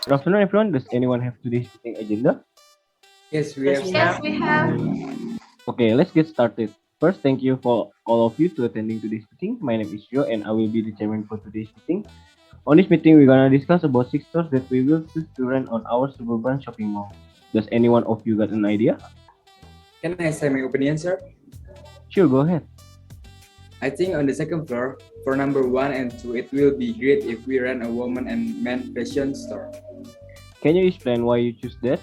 Good afternoon, everyone. Does anyone have today's meeting agenda? Yes, we Yes, have we some. have. Yes, we have. Okay, let's get started. First, thank you for all of you to attending today's meeting. My name is Rio, and I will be the chairman for today's meeting. On this meeting, we're gonna discuss about 6 stores that we will choose to rent on our suburban shopping mall. Does anyone of you got an idea? Can I say my opinion, sir? Sure, go ahead. I think on the second floor, for number 1 and 2, it will be great if we rent a woman and man fashion store. Can you explain why you choose that?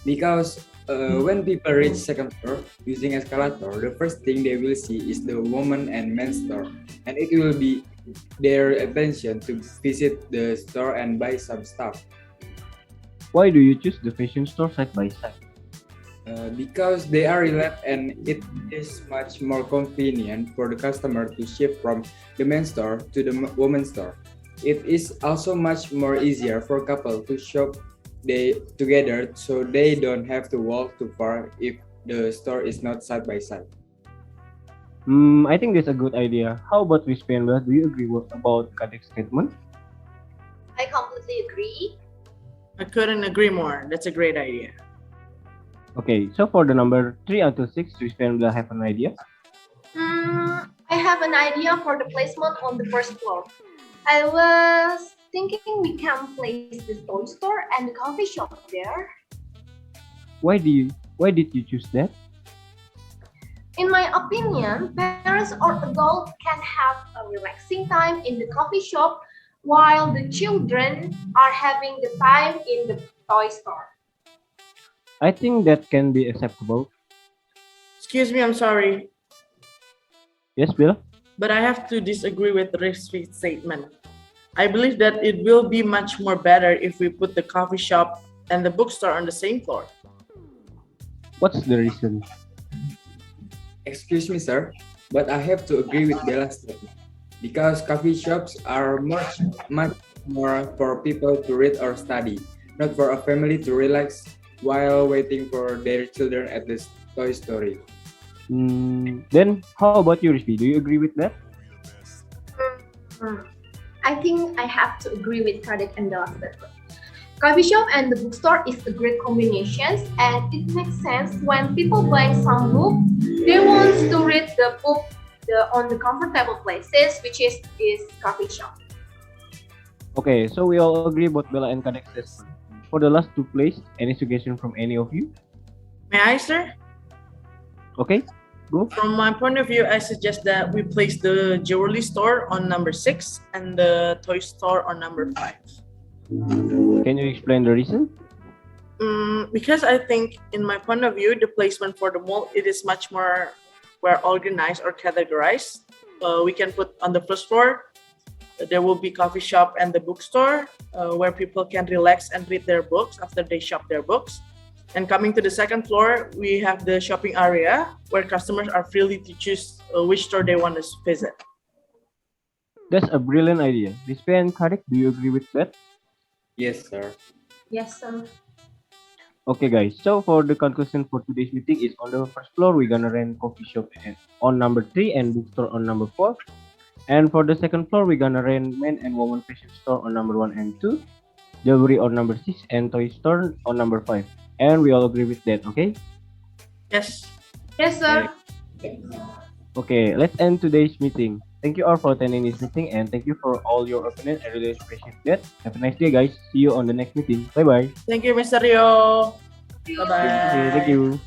Because when people reach second floor using escalator, the first thing they will see is the woman and man store, and it will be their attention to visit the store and buy some stuff. Why do you choose the fashion store side by side? Because they are relaxed and it is much more convenient for the customer to shift from the men's store to the women's store. It is also much more easier for couple to shop together so they don't have to walk too far if the store is not side by side. I think that's a good idea. How about Risvianty? Do you agree about Kadek's statement? I completely agree. I couldn't agree more. That's a great idea. Okay, so for the number 3 until 6, Risvianty have an idea. I have an idea for the placement on the first floor. I was thinking we can place the toy store and the coffee shop there. Why did you choose that? In my opinion, parents or adults can have a relaxing time in the coffee shop while the children are having the time in the toy store. I think that can be acceptable. Excuse me, I'm sorry, Yes, Bill? but I have to disagree with Risvi's statement. I believe that it will be much more better if we put the coffee shop and the bookstore on the same floor. What's the reason? Excuse me, sir, but I have to agree with Bella's statement because coffee shops are much more for people to read or study, not for a family to relax while waiting for their children at the Toy Story. Then how about you, Risvi? Do you agree with that? I think I have to agree with Kadek and Bella's statement. Coffee shop and the bookstore is a great combination, and it makes sense when people buy some book, they want to read the book on the comfortable places, which is coffee shop. Okay, so we all agree about Bella and Kadek's statement. For the last two places, any suggestion from any of you? May I, sir? Okay, go. From my point of view, I suggest that we place the jewelry store on number 6 and the toy store on number 5. Can you explain the reason? Because I think, in my point of view, the placement for the mall, it is much more well organized or categorized. We can put on the first floor, there will be coffee shop and the bookstore where people can relax and read their books after they shop their books. And coming to the second floor, we have the shopping area where customers are free to choose which store they want to visit. That's a brilliant idea. Risvi and Kadek, do you agree with that? Yes, sir. Yes, sir. Okay, guys. So for the conclusion for today's meeting is on the first floor, we're gonna rent coffee shop on number 3 and bookstore on number 4. And for the second floor, we're gonna rent men and woman fashion store on number 1 and 2, jewelry on number 6, and toy store on number 5. And we all agree with that, okay? Yes. Yes, sir. Okay, let's end today's meeting. Thank you all for attending this meeting and thank you for all your opinions. I really appreciate that. Have a nice day, guys. See you on the next meeting. Bye bye. Thank you, Mr. Rio. See you. Bye-bye. Thank you.